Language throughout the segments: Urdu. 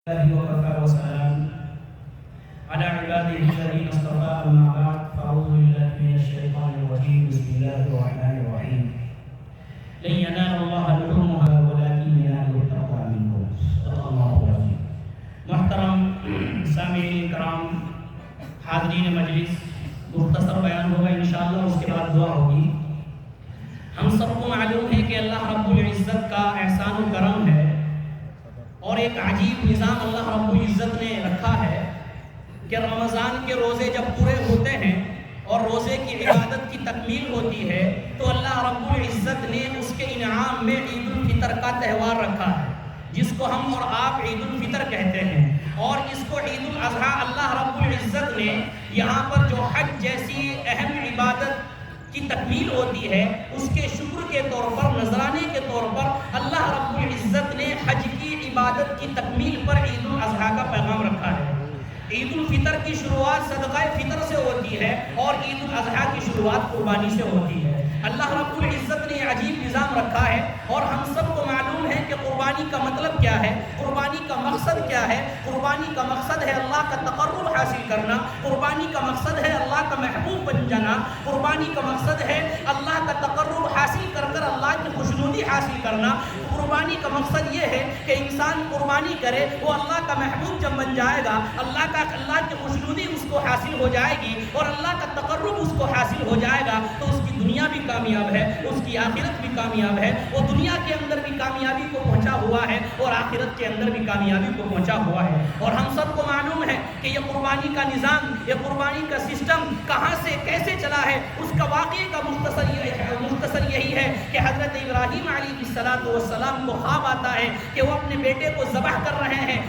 الله وكفى وسلام على عباده الذين اصطفى أما بعد فأعوذ بالله من الشيطان الرجيم بسم الله الرحمن الرحيم لن ينال الله لحومها ولكن يناله التقوى منكم صدق الله العظيم. محترم سامعین کرام، حاضرین مجلس، مختصر بیان ہوگا انشاءاللہ، اس کے بعد دعا ہوگی. ہم سب کو معلوم ہے کہ اللہ رب العزت کا احسان و کرم ہے اور ایک عجیب نظام اللہ رب العزت نے رکھا ہے کہ رمضان کے روزے جب پورے ہوتے ہیں اور روزے کی عبادت کی تکمیل ہوتی ہے تو اللہ رب العزت نے اس کے انعام میں عید الفطر کا تہوار رکھا ہے، جس کو ہم اور آپ عید الفطر کہتے ہیں. اور اس کو عید الاضحیٰ اللہ رب العزت نے یہاں پر جو حج جیسی اہم عبادت کی تکمیل ہوتی ہے اس کے شکر کے طور پر، نذرانے کے طور پر اللہ رب العزت نے حج کی عبادت کی تکمیل پر عید الاضحیٰ کا پیغام رکھا ہے. عید الفطر کی شروعات صدقہ فطر سے ہوتی ہے اور عید الاضحیٰ کی شروعات قربانی سے ہوتی ہے. اللہ رب العزت نے یہ عجیب نظام رکھا ہے اور ہم سب کو معلوم ہے کہ قربانی کا مطلب کیا ہے، قربانی کا مقصد کیا ہے. قربانی کا مقصد ہے اللہ کا تقرب حاصل کرنا، قربانی کا مقصد ہے اللہ کا محبوب بن جانا، قربانی کا مقصد ہے اللہ کا تقرب حاصل کر کر اللہ کی خوشنودی حاصل کرنا. قربانی کا مقصد یہ ہے کہ انسان قربانی کرے، وہ اللہ کا محبوب جب بن جائے گا، اللہ کی خوشنودی اس کو حاصل ہو جائے گی اور اللہ کا تقرب اس کو حاصل ہو جائے گا تو اس کی دنیا بھی کامیاب ہے، اس کی آخرت بھی کامیاب ہے. وہ دنیا کے اندر بھی کامیابی کو پہنچا ہوا ہے اور آخرت کے اندر بھی کامیابی کو پہنچا ہوا ہے. اور ہم سب کو معلوم ہے کہ یہ قربانی کا نظام، یہ قربانی کا سسٹم کہاں سے کیسے چلا ہے. اس کا واقعے کا مختصر یہی ہے کہ حضرت ابراہیم علیہ السلام کو خواب آتا ہے کہ وہ اپنے بیٹے کو ذبح کر رہے ہیں.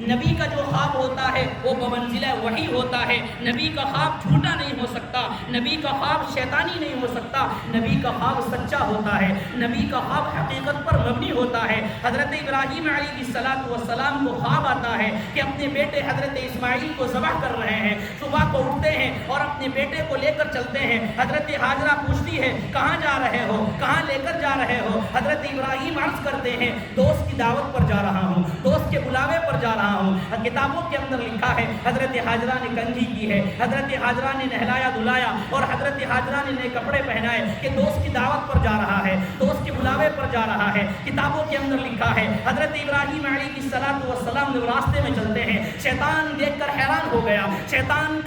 نبی کا جو خواب ہوتا ہے وہ بمنزلہ وحی ہوتا ہے. نبی کا خواب جھوٹا نہیں ہو سکتا، نبی کا خواب شیطانی نہیں ہو سکتا، نبی کا خواب سچا ہوتا ہے، نبی کا خواب حقیقت پر مبنی ہوتا ہے. حضرت ابراہیم علیہ السلام کو خواب آتا ہے کہ اپنے بیٹے حضرت اسماعیل کو ذبح کر رہے ہیں. صبح کو اٹھتے ہیں اور اپنے بیٹے کو لے کر چلتے ہیں. حضرت ہاجرہ پوچھتی ہے کہاں جا رہے ہو، کہاں لے کر جا رہے ہو. حضرت ابراہیم عرض کرتے ہیں دوست کی دعوت پر جا رہا ہوں، دوست کے بلاوے پر جا رہا ہوں. کتابوں کے اندر لکھا ہے حضرت ہاجرہ نے کنگھی کی ہے، حضرت ہاجرہ نے نہلایا دھلایا اور حضرت ہاجرہ نے نئے کپڑے پہنائے کہ دوست کی دعوت پر جا رہا ہے، دوست کے بلاوے پر جا رہا ہے. کتابوں کے اندر لکھا ہے حضرت ابراہیم علیہ السلام جب راستے میں چلتے ہیں شیطان دیکھ کر حیران ہو گیا، شیطان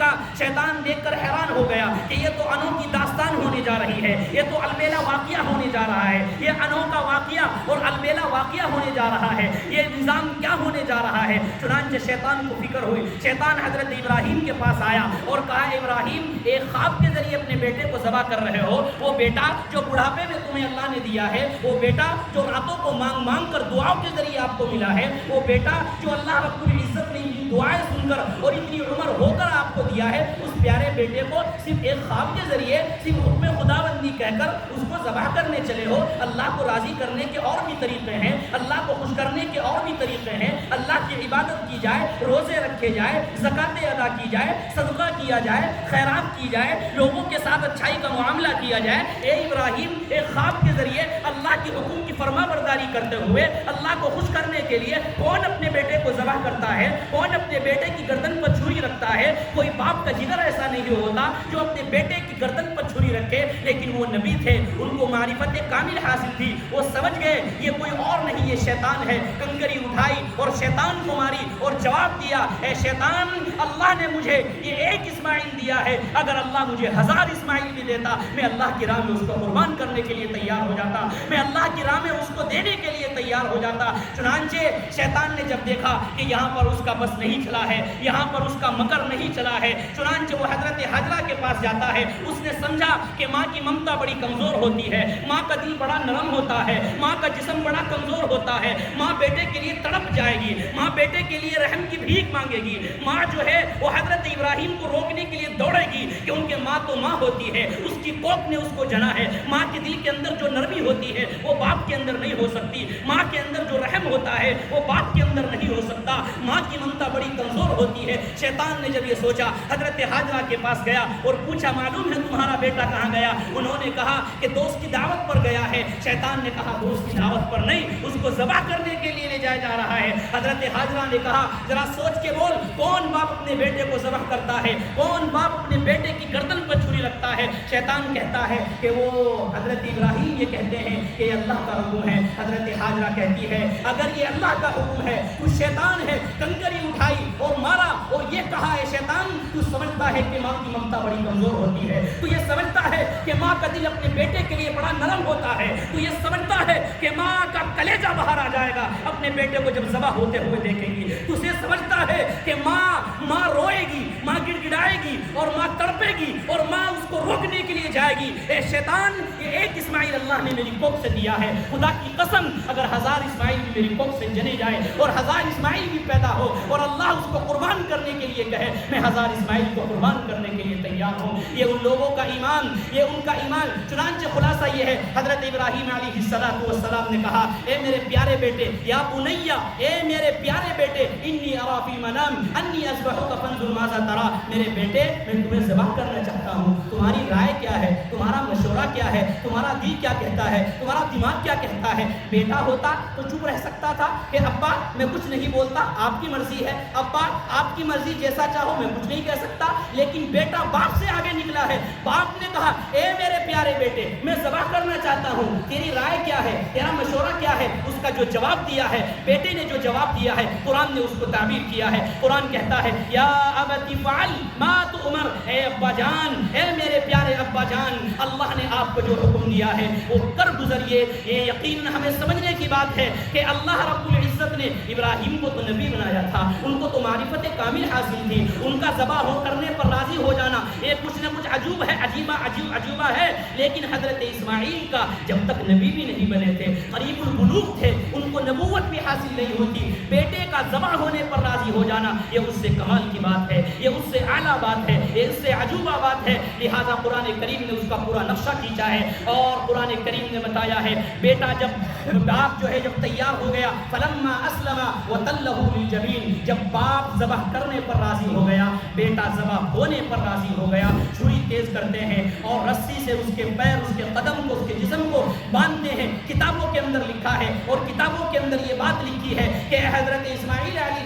دیکھ کر حیران ہو گیا کہ یہ تو انوکھی داستان ہونے جا رہی ہے، یہ تو البیلا واقعہ ہونے جا رہا ہے، یہ انوکھا واقعہ اور البیلا واقعہ ہونے جا رہا ہے، یہ نظام کیا ہونے جا رہا ہے. چنانچہ شیطان کو فکر ہوئی. شیطان حضرت ابراہیم کے پاس آیا اور کہا ابراہیم ایک خواب کے ذریعے اپنے بیٹے کو ذبح کر رہے ہو، وہ بیٹا جو بڑھاپے میں تمہیں اللہ نے دیا ہے، وہ بیٹا جو راتوں کو مانگ کر دعاؤں کے ذریعے آپ کو ملا ہے، وہ بیٹا جو اللہ رب العزت نے دعائیں سن کر اور اتنی عمر ہو کر آپ کو دیا ہے، اس پیارے بیٹے کو صرف ایک خواب کے ذریعے صرف حکم خداوندی کہہ کر اس کو ذبح کرنے چلے ہو. اللہ کو راضی کرنے کے اور بھی طریقے ہیں، اللہ کو خوش کرنے کے اور بھی طریقے ہیں. اللہ کی عبادت کی جائے، روزے رکھے جائے، زکاتیں ادا کی جائے، صدقہ کیا جائے، خیرات کی جائے، لوگوں کے ساتھ اچھائی کا معاملہ کیا جائے. اے ابراہیم ایک خواب کے ذریعے اللہ کی حکم کی فرما برداری کرتے ہوئے اللہ کو خوش کرنے کے لیے کون اپنے بیٹے کو ذبح کرتا ہے، کون اپنے بیٹے کی گردن پر چھری رکھتا ہے. کوئی باپ کا جگر ایسا نہیں ہوتا جو اپنے بیٹے کی گردن پر چھری رکھے. لیکن وہ نبی تھے، ان کو معرفت کامل حاصل تھی، وہ سمجھ گئے یہ کوئی اور نہیں، یہ شیطان ہے. کنکری اٹھائی اور شیطان کو ماری اور جواب دیا اے شیطان اللہ نے مجھے یہ ایک اسماعیل دیا ہے، اگر اللہ مجھے 1000 اسماعیل بھی دیتا میں اللہ کی راہ میں اس کو قربان کرنے کے لیے تیار ہو جاتا، میں اللہ کی راہ میں اس کو دینے کے لیے تیار ہو جاتا. چنانچہ شیطان نے جب دیکھا کہ یہاں پر اس کا بس نہیں چلا ہے، یہاں پر اس کا مکر نہیں چلا ہے، چنانچہ وہ حضرت ہاجرہ کے پاس جاتا ہے. اس نے سمجھا کہ ماں کی ممتا بڑی کمزور ہوتی ہے، ماں کا دل بڑا نرم ہوتا ہے، ماں کا جسم بڑا کمزور ہوتا ہے، ماں بیٹے کے لیے تڑپ جائے گی، ماں بیٹے کے لیے رحم کی بھیک مانگے گی، ماں جو ہے وہ حضرت ابراہیم کو روکنے کے لیے دوڑے گی کیونکہ ماں تو ماں ہوتی ہے، اس کی کوکھ نے اس کو جنا ہے. ماں کے دل کے اندر جو نرمی ہوتی ہے وہ باپ کے اندر نہیں ہو سکتی، ماں کے اندر جو رحم ہوتا ہے وہ باپ کے اندر نہیں ہو سکتا. ماں کی ممتا بڑی کمزور ہوتی ہے. شیطان نے جب یہ سوچا حضرت ہاجرہ کے پاس گیا اور پوچھا معلوم ہے ہے تمہارا بیٹا کہاں گیا؟ انہوں نے کہا کہ دوست کی دعوت پر گیا ہے۔ شیطان نے کہا دوست کی دعوت پر نہیں، اس کو ذبح کرنے کے لیے لے جایا جا رہا ہے۔ حضرت حاجرہ نے کہا ذرا سوچ کے بول، کون باپ اپنے بیٹے کو ذبح کرتا ہے؟ کون باپ اپنے بیٹے کی گردن پر چھری رکھتا ہے؟ شیطان کہتا ہے کہ وہ حضرت ابراہیم یہ کہتے ہیں کہ یہ اللہ کا حکم ہے۔ حضرت حاجرہ کہتی ہے اگر یہ اللہ کا حکم ہے تو شیطان ہے، کنکری اٹھائی اور مارا اور یہ کہا ہے شیطان تو سمجھتا ہے کہ ماں کی ممتا بڑی کمزور ہوتی ہے، تو یہ سمجھتا ہے کہ ماں کا دل اپنے بیٹے کے لیے بڑا نرم ہوتا ہے، تو یہ سمجھتا ہے کہ ماں کا کلیجہ باہر آ جائے گا اپنے بیٹے کو جب ذبح ہوتے ہوئے دیکھے گی، تو یہ سمجھتا ہے کہ ماں روئے گی، ماں گڑ گڑائے گی اور ماں تڑپے گی اور ماں اس کو روکنے کے لیے جائے گی۔ اے شیطان، یہ ایک اسماعیل اللہ نے میری کوکھ سے دیا ہے، خدا کی قسم اگر 1000 اسماعیل بھی میری کوکھ سے جنے جائے اور 1000 اسماعیل بھی پیدا ہو اور اللہ اس کو قربان کرنے کے لیے کہے، میں 1000 اسماعیل کو قربان کرنے کے لیے تیار ہوں۔ یہ ان لوگوں کا ایمان، یہ ان کا ایمان۔ چنانچہ خلاصہ یہ ہے حضرت ابراہیم علیہ السلام نے کہا اے میرے پیارے بیٹے، یا بنیا، اے میرے پیارے بیٹے، انی ارا فی المنام انی اذبحک فانظر ماذا ترى، میرے بیٹے میں تمہیں ذبح کرنا چاہتا ہوں، تمہاری رائے کیا ہے، تمہارا مشورہ کیا ہے، تمہارا دل کیا کہتا ہے، تمہارا دماغ کیا کہتا ہے؟ بیٹا ہوتا تو چپ رہ سکتا تھا کہ ابا میں کچھ نہیں بولتا، آپ کی مرضی ہے، ابا آپ کی مرضی، جیسا چاہو میں کچھ نہیں کہہ سکتا۔ لیکن بیٹا باپ سے آگے نکلا ہے، باپ نے کہا اے میرے پیارے بیٹے میں ذبح کرنا چاہتا ہوں، تیری رائے کیا ہے، تیرا مشورہ کیا ہے؟ اس کا جو جواب دیا ہے، بیٹے نے جو جواب دیا ہے، قرآن نے اس کو تعبیر کیا ہے۔ قرآن کہتا ہے یا ابت فعل ما تؤمر، اے ابا جان، اے میرے پیارے ابا جان، اللہ نے آپ کو جو حکم دیا ہے وہ کر گزریے۔ یہ یقیناً ہمیں سمجھنے کی بات ہے کہ اللہ رب العزت نے ابراہیم کو تو نبی بنایا تھا، ان کو تو معرفت کامل حاصل تھی، ان کا ذبح ہو کرنے پر راضی ہو جانا یہ کچھ نہ کچھ عجوب ہے، عجوبہ ہے۔ لیکن حضرت اسماعیل کا جب تک نبی بھی نہیں بنے تھے، قریب البلوغ تھے، ان کو نبوت بھی حاصل نہیں ہوتی، بیٹے کا ذبح ہونے پر راضی ہو جانا یہ اس سے کمال کی بات ہے، یہ اس سے اعلیٰ بات ہے، یہ اس سے عجوبہ بات ہے۔ لہذا قرآن کریم نے اس کا پورا نقشہ کھینچا ہے اور قرآن کریم نے بتایا ہے بیٹا جب باپ جو ہے جب تیار ہو گیا، فلما اسلم وتلہ للجبین، جب باپ ذبح کرنے پر راضی ہو گیا، بیٹا ذبح ہونے پر راضی ہو گیا، چھری تیز کرتے ہیں اور رسی سے اس کے پیر، اس کے قدم کو، اس کے جسم کو باندھتے ہیں۔ کتابوں کے اندر لکھا ہے اور کتابوں کے اندر یہ بات لکھی ہے کہ حضرت اسماعیل علیہ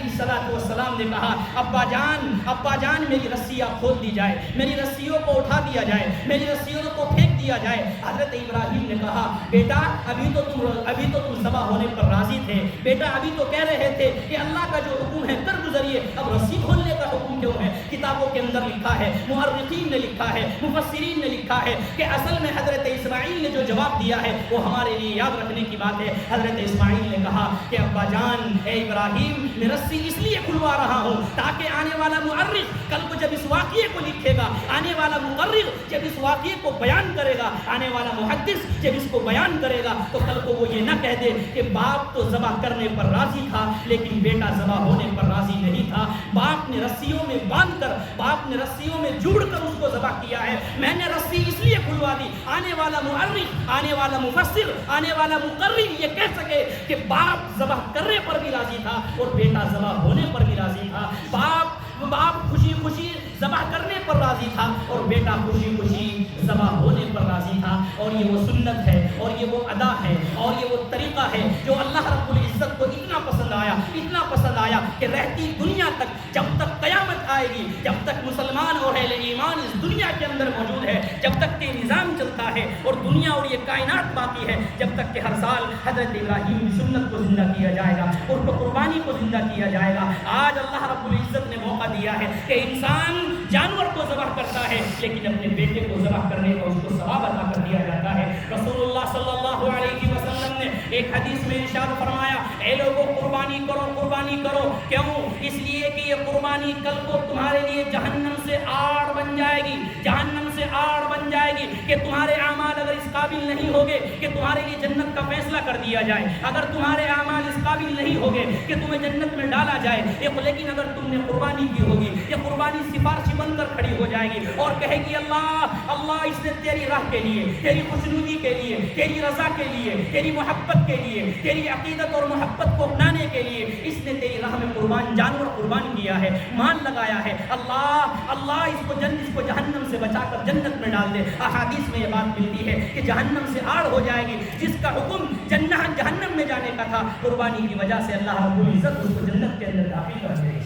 السلام نے کہا ابا جان میری رسیاں کھول دی جائے، میری رسیوں کو اٹھا دیا جائے، میری رسیوں کو پھینک دیا جائے۔ حضرت ابراہیم نے کہا بیٹا ابھی تو تم ذبح ہونے پر راضی تھے، بیٹا ابھی تو کہہ رہے تھے کہ اللہ کا جو حکم ہے کر گزریے، اب رسی کھولنے کا حکم کیوں ہے؟ کتابوں کے اندر لکھا ہے، مؤرخین نے لکھا ہے، مفسرین نے لکھا ہے کہ اصل میں حضرت اسماعیل نے جو جواب دیا ہے وہ ہمارے لیے یاد رکھنے کی بات ہے۔ حضرت اسماعیل نے کہا کہ ابا جان، اے ابراہیم، میں رسی اس لیے کھلوا رہا ہوں تاکہ آنے والا مؤرخ کل کو جب اس واقعے کو لکھے گا، آنے والا مؤرخ جب اس واقعے کو بیان کرے گا، آنے والا محدث جب اس کو بیان کرے گا تو کل کو وہ یہ نہ کہہ دے کہ باپ تو ذبح کرنے پر راضی تھا لیکن بیٹا ذبح ہونے پر راضی نہیں تھا، باپ نے رسیوں میں باندھ کر، باپ نے رسیوں میں جوڑ کر اس کو ذبح کیا ہے، میں نے رسی اس لیے کھلوا دی آنے والا مؤرخ، آنے والا مفسر، آنے والا مقرر یہ کہہ سکے کہ باپ ذبح کرنے پر بھی راضی تھا اور بیٹا ذبح ہونے پر بھی راضی تھا، باپ خوشی خوشی ذبح کرنے پر راضی تھا اور بیٹا خوشی خوشی ذبح ہونے پر راضی تھا۔ اور یہ وہ سنت ہے اور یہ وہ ادا ہے اور یہ وہ طریقہ ہے جو اللہ رب العزت کو اتنا پسند آیا کہ رہتی دنیا تک، جب تک قیامت آئے گی، جب تک مسلمان اور اہل ایمان اس دنیا کے اندر موجود ہے، جب تک کہ نظام چلتا ہے اور دنیا اور یہ کائنات باقی ہے، جب تک کہ ہر سال حضرت ابراہیم کی سنت کو زندہ کیا جائے گا اور قربانی کو زندہ کیا جائے گا۔ آج اللہ رب العزت نے موقع دیا ہے کہ انسان جانور کو ذبح کرتا ہے لیکن اپنے بیٹے کو ذبح کرنے کا اس کو ثواب عطا کر دیا جاتا ہے۔ رسول اللہ صلی اللہ علیہ وسلم نے ایک حدیث میں ارشاد فرمایا اے لوگوں قربانی کرو، کیوں؟ اس لیے کہ یہ قربانی کل کو تمہارے لیے جہنم سے آڑ بن جائے گی، جہنم سے آڑ بن جائے گی کہ تمہارے اعمال اگر اس قابل نہیں ہوگے کہ تمہارے لیے جنت کا فیصلہ کر دیا جائے، اگر تمہارے اعمال اس قابل نہیں ہوگے کہ تمہیں جنت میں ڈالا جائے، لیکن اگر تم نے قربانی کی ہوگی یہ قربانی سفارشی بن کر کھڑی ہو جائے گی اور کہے گی اللہ اس نے تیری راہ کے لیے، تیری خوشنودی کے لیے، تیری رضا کے لیے، تیری محبت کے لیے، تیری عقیدت اور محبت کو اپنانے کے لیے اس نے تیری راہ میں جانور قربان کیا ہے، مال لگایا ہے، اللہ اس کو جہنم سے بچا کر جنت میں ڈال دے۔ احادیث میں یہ بات ملتی ہے کہ جہنم سے آڑ ہو جائے گی، جس کا حکم جہنم میں جانے کا تھا، قربانی کی وجہ سے اللہ رب العزت اس کو جنت کے اندر داخل کر دے۔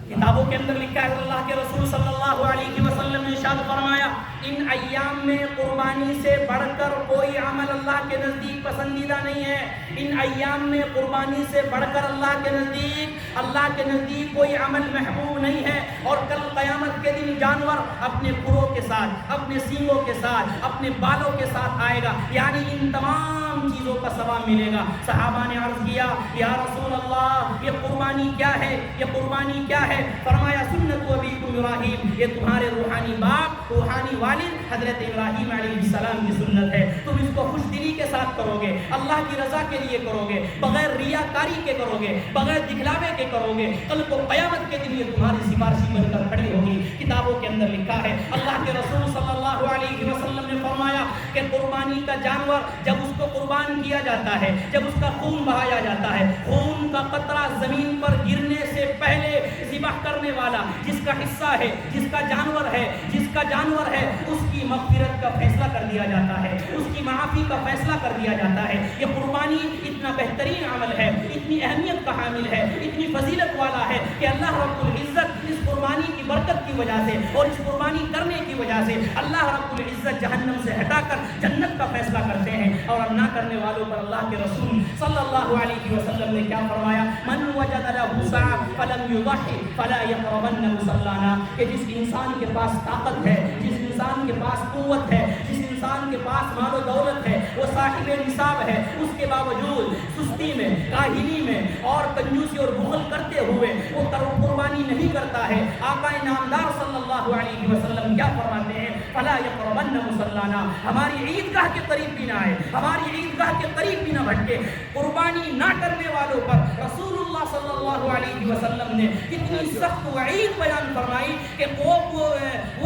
کتابوں کے اندر لکھا ہے، اللہ کے رسول صلی اللہ علیہ وسلم نے ارشاد فرمایا، ان ایام میں قربانی سے بڑھ کر کوئی عمل اللہ کے نزدیک پسندیدہ نہیں ہے۔ ان ایام میں قربانی سے بڑھ کر اللہ کے نزدیک کوئی عمل محبوب نہیں ہے۔ اور کل قیامت کے دن جانور اپنے کھروں کے ساتھ، اپنے سینگوں کے ساتھ، اپنے بالوں کے ساتھ آئے گا، یعنی ان تمام چیزوں کا ثواب ملے گا۔ صحابہ نے عرض کیا، یا رسول اللہ یہ قربانی کیا ہے؟ یہ قربانی کیا ہے؟ فرمایا، سنت ابیکم ابراہیم، یہ تمہارے روحانی باپ، روحانی والد حضرت ابراہیم علیہ السلام کی سنت ہے۔ تم اس کو خوش دلی کے ساتھ کرو گے، اللہ کی رضا کے لیے کرو گے، بغیر ریاکاری کے کرو گے، بغیر دکھلاوے کے کرو گے، کل کو قیامت کے دن یہ تمہاری سفارشی بن کر کھڑی ہوگی۔ کتابوں کے اندر لکھا ہے، اللہ کے رسول صلی اللہ علیہ وسلم نے فرمایا کہ قربانی کا جانور جب اس کو قربان کیا جاتا ہے، جب اس کا خون بہایا جاتا ہے، خون کا قطرہ زمین پر گرنے سے پہلے ذبح کرنے والا جس کا حصہ ہے، جس کا جانور ہے، اس کی مغفرت کا فیصلہ کر دیا جاتا ہے، اس کی معافی کا فیصلہ کر دیا جاتا ہے۔ یہ قربانی اتنا بہترین عمل ہے، اتنی اہمیت کا حامل ہے، اتنی فضیلت والا ہے کہ اللہ رب العزت اس قربانی کی برکت کی وجہ سے اور اس قربانی کرنے کی وجہ سے اللہ رب العزت جہنم سے ہٹا کر جنت کا فیصلہ کرتے ہیں۔ اور نہ کرنے والوں پر اللہ کے رسول صلی اللہ علیہ وسلم نے کیا فرمایا، من وجد له سعة فلم يضحي فلا يقربن مصلانا، کہ جس انسان کے پاس طاقت ہے، جس انسان کے پاس قوت ہے، جس انسان کے پاس مال و دولت ہے، وہ صاحب نصاب ہے، اس کے باوجود سستی میں، کاہلی میں اور کنجوسی اور بخل کرتے ہوئے وہ قربانی نہیں کرتا ہے، آقا نامدار صلی اللہ علیہ وسلم کیا فرماتے ہیں، فلا يقربن مصلانا، ہماری عیدگاہ کے قریب بھی نہ آئے، ہماری عیدگاہ کے قریب بھی نہ بھٹکے۔ قربانی نہ کرنے والوں پر رسول اللہ صلی اللہ علیہ وسلم نے کتنی سخت وعید بیان فرمائی کہ وہ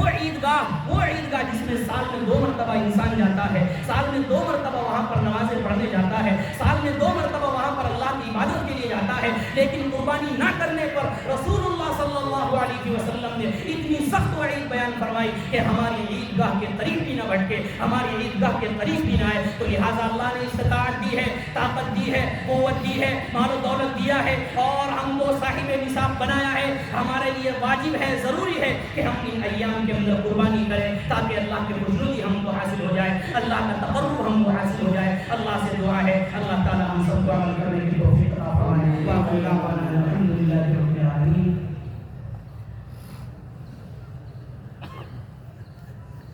عیدگاہ جس میں سال میں 2 مرتبہ انسان جاتا ہے، سال میں 2 مرتبہ وہاں پر نمازیں پڑھنے جاتا ہے، سال میں 2 مرتبہ وہاں پر اللہ کی عبادت کے لیے جاتا ہے، لیکن قربانی نہ کرنے پر رسول اللہ صلی اللہ علیہ وسلم نے اتنی سخت وعید بیان فرمائی کہ ہماری عیدگاہ کے قریب بھی نہ بھٹکے، ہماری عیدگاہ کے قریب بھی نہ آئے۔ تو لہٰذا اللہ نے استطاعت دی ہے، طاقت دی ہے، قوت دی ہے، مال و دولت دیا ہے اور ہم کو صاحب نصاب بنایا ہے، ہمارے لیے واجب ہے، ضروری ہے کہ ہم ان ایام کے اندر قربانی کریں تاکہ اللہ کی خوشنودی ہم کو حاصل ہو جائے، اللہ کا تقرب ہم کو حاصل ہو جائے۔ اللہ سے دعا ہے اللہ تعالی ہم سب کو عمل کرنے کی توفیق عطا فرمائے۔